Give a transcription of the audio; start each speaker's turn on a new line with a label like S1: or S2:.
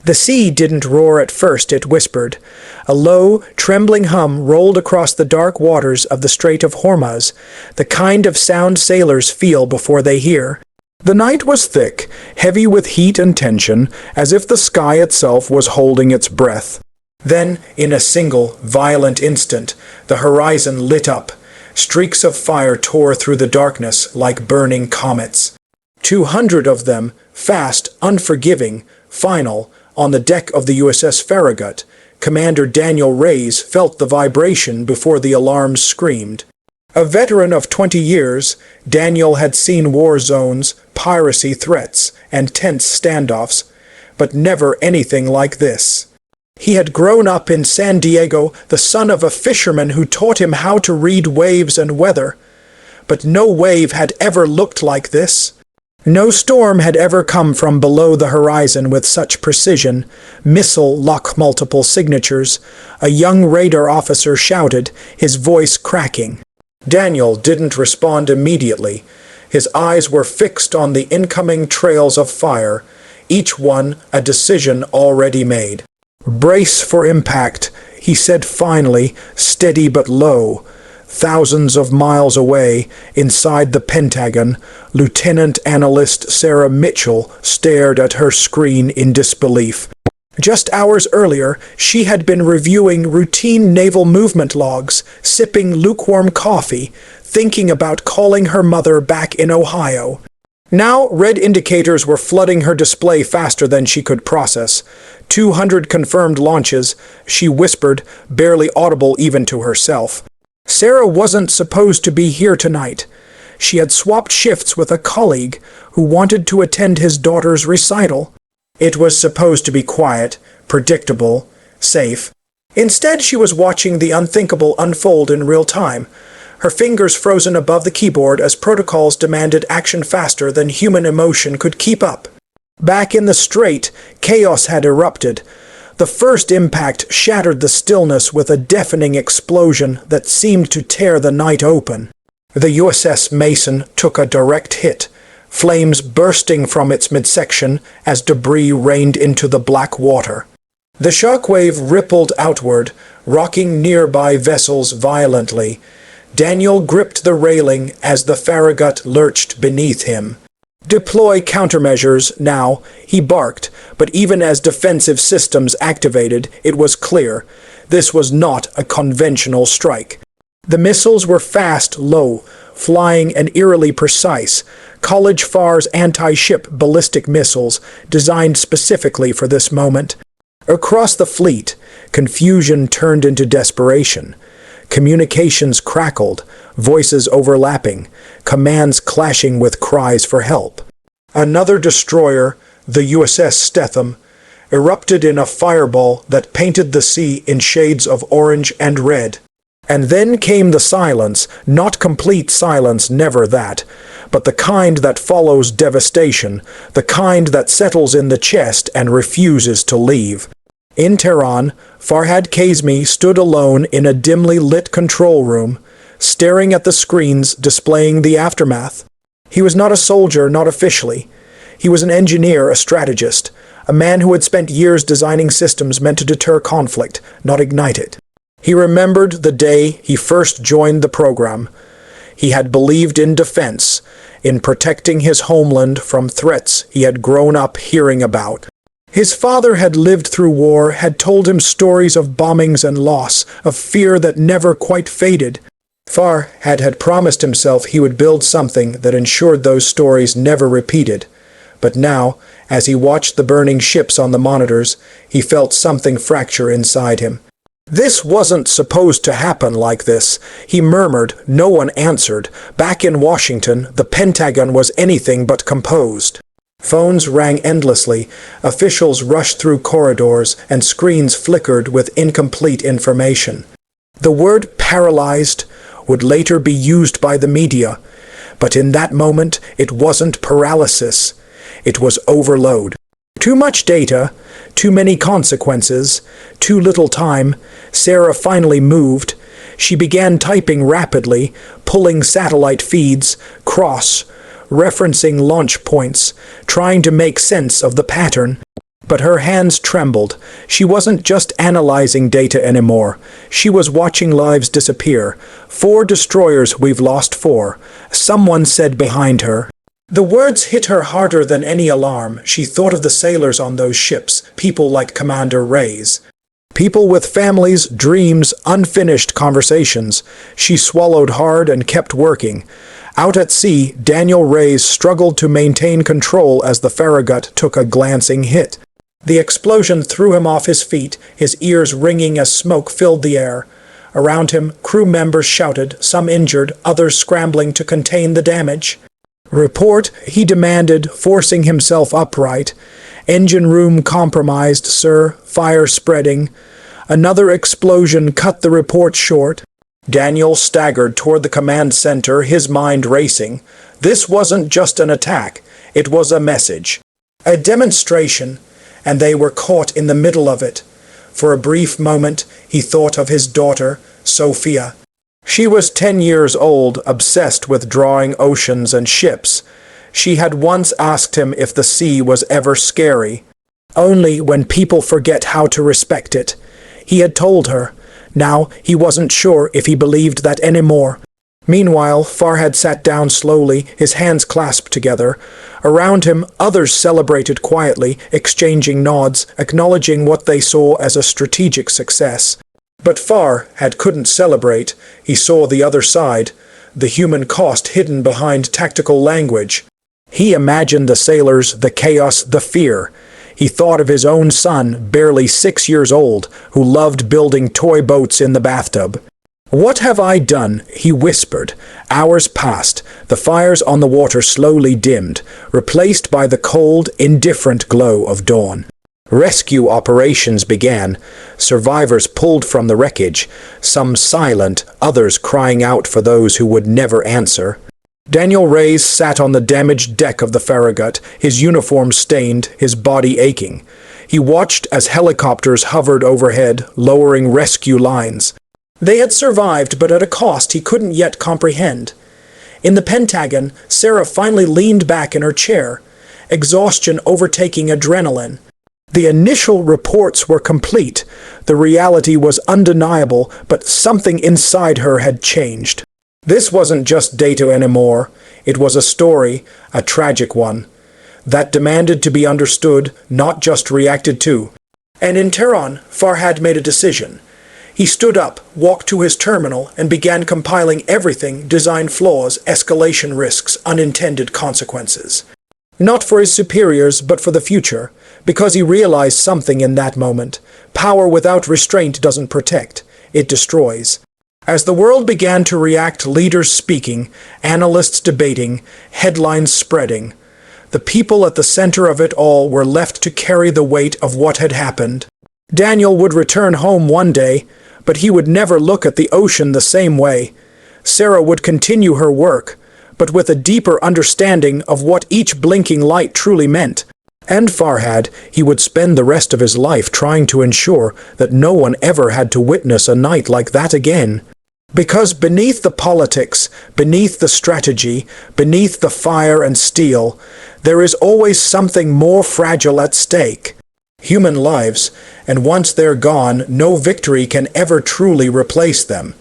S1: The sea didn't roar at first, it whispered. A low, trembling hum rolled across the dark waters of the Strait of Hormuz, the kind of sound sailors feel before they hear. The night was thick, heavy with heat and tension, as if the sky itself was holding its breath. Then, in a single, violent instant, the horizon lit up. Streaks of fire tore through the darkness like burning comets. 200 of them, fast, unforgiving, final, on the deck of the USS Farragut. Commander Daniel Reyes felt the vibration before the alarms screamed. A veteran of 20 years, Daniel had seen war zones, piracy threats, and tense standoffs, but never anything like this. He had grown up in San Diego, the son of a fisherman who taught him how to read waves and weather. But no wave had ever looked like this. No storm had ever come from below the horizon with such precision. Missile lock multiple signatures. A young radar officer shouted, his voice cracking. Daniel didn't respond immediately. His eyes were fixed on the incoming trails of fire, each one a decision already made. "Brace for impact," he said finally, steady but low. Thousands of miles away, inside the Pentagon, Lieutenant Analyst Sarah Mitchell stared at her screen in disbelief. Just hours earlier, she had been reviewing routine naval movement logs, sipping lukewarm coffee, thinking about calling her mother back in Ohio. Now, red indicators were flooding her display faster than she could process. 200 confirmed launches, she whispered, barely audible even to herself. Sarah wasn't supposed to be here tonight. She had swapped shifts with a colleague who wanted to attend his daughter's recital. It was supposed to be quiet, predictable, safe. Instead, she was watching the unthinkable unfold in real time, her fingers frozen above the keyboard as protocols demanded action faster than human emotion could keep up. Back in the Strait, chaos had erupted. The first impact shattered the stillness with a deafening explosion that seemed to tear the night open. The USS Mason took a direct hit, flames bursting from its midsection as debris rained into the black water. The shockwave rippled outward, rocking nearby vessels violently. Daniel gripped the railing as the Farragut lurched beneath him. "Deploy countermeasures now," he barked, but even as defensive systems activated, it was clear. This was not a conventional strike. The missiles were fast, low, flying and eerily precise, College Far's anti-ship ballistic missiles designed specifically for this moment. Across the fleet, confusion turned into desperation. Communications crackled, voices overlapping, commands clashing with cries for help. Another destroyer, the USS Stetham, erupted in a fireball that painted the sea in shades of orange and red. And then came the silence, not complete silence, never that, but the kind that follows devastation, the kind that settles in the chest and refuses to leave. In Tehran, Farhad Kazmi stood alone in a dimly lit control room, staring at the screens displaying the aftermath. He was not a soldier, not officially. He was an engineer, a strategist, a man who had spent years designing systems meant to deter conflict, not ignite it. He remembered the day he first joined the program. He had believed in defense, in protecting his homeland from threats he had grown up hearing about. His father had lived through war, had told him stories of bombings and loss, of fear that never quite faded. Farhad had promised himself he would build something that ensured those stories never repeated. But now, as he watched the burning ships on the monitors, he felt something fracture inside him. "This wasn't supposed to happen like this," he murmured. No one answered. Back in Washington, the Pentagon was anything but composed. Phones rang endlessly, officials rushed through corridors, and screens flickered with incomplete information. The word paralyzed would later be used by the media, but in that moment it wasn't paralysis, it was overload. Too much data, too many consequences, too little time. Sarah finally moved. She began typing rapidly, pulling satellite feeds, referencing launch points, trying to make sense of the pattern. But her hands trembled. She wasn't just analyzing data anymore. She was watching lives disappear. 4 destroyers, we've lost 4. Someone said behind her. The words hit her harder than any alarm. She thought of the sailors on those ships, people like Commander Reyes. People with families, dreams, unfinished conversations. She swallowed hard and kept working. Out at sea, Daniel Reyes struggled to maintain control as the Farragut took a glancing hit. The explosion threw him off his feet, his ears ringing as smoke filled the air. Around him, crew members shouted, some injured, others scrambling to contain the damage. Report, he demanded, forcing himself upright. Engine room compromised, sir. Fire spreading. Another explosion cut the report short. Daniel staggered toward the command center, his mind racing. This wasn't just an attack. It was a message. A demonstration, and they were caught in the middle of it. For a brief moment, he thought of his daughter, Sophia. She was 10 years old, obsessed with drawing oceans and ships. She had once asked him if the sea was ever scary. Only when people forget how to respect it. He had told her. Now he wasn't sure if he believed that anymore. Meanwhile, Farhad sat down slowly, his hands clasped together. Around him, others celebrated quietly, exchanging nods, acknowledging what they saw as a strategic success. But Farhad couldn't celebrate. He saw the other side, the human cost hidden behind tactical language. He imagined the sailors, the chaos, the fear. He thought of his own son, barely 6 years old, who loved building toy boats in the bathtub. "What have I done?" he whispered. Hours passed. The fires on the water slowly dimmed, replaced by the cold, indifferent glow of dawn. Rescue operations began. Survivors pulled from the wreckage, some silent, others crying out for those who would never answer. Daniel Reyes sat on the damaged deck of the Farragut, his uniform stained, his body aching. He watched as helicopters hovered overhead, lowering rescue lines. They had survived, but at a cost he couldn't yet comprehend. In the Pentagon, Sarah finally leaned back in her chair, exhaustion overtaking adrenaline. The initial reports were complete. The reality was undeniable, but something inside her had changed. This wasn't just data anymore. It was a story, a tragic one, that demanded to be understood, not just reacted to. And in Tehran, Farhad made a decision. He stood up, walked to his terminal, and began compiling everything: design flaws, escalation risks, unintended consequences. Not for his superiors, but for the future, because he realized something in that moment. Power without restraint doesn't protect, it destroys. As the world began to react, leaders speaking, analysts debating, headlines spreading, the people at the center of it all were left to carry the weight of what had happened. Daniel would return home one day, but he would never look at the ocean the same way. Sarah would continue her work, but with a deeper understanding of what each blinking light truly meant. And Farhad, he would spend the rest of his life trying to ensure that no one ever had to witness a night like that again. Because beneath the politics, beneath the strategy, beneath the fire and steel, there is always something more fragile at stake. Human lives, and once they're gone, no victory can ever truly replace them.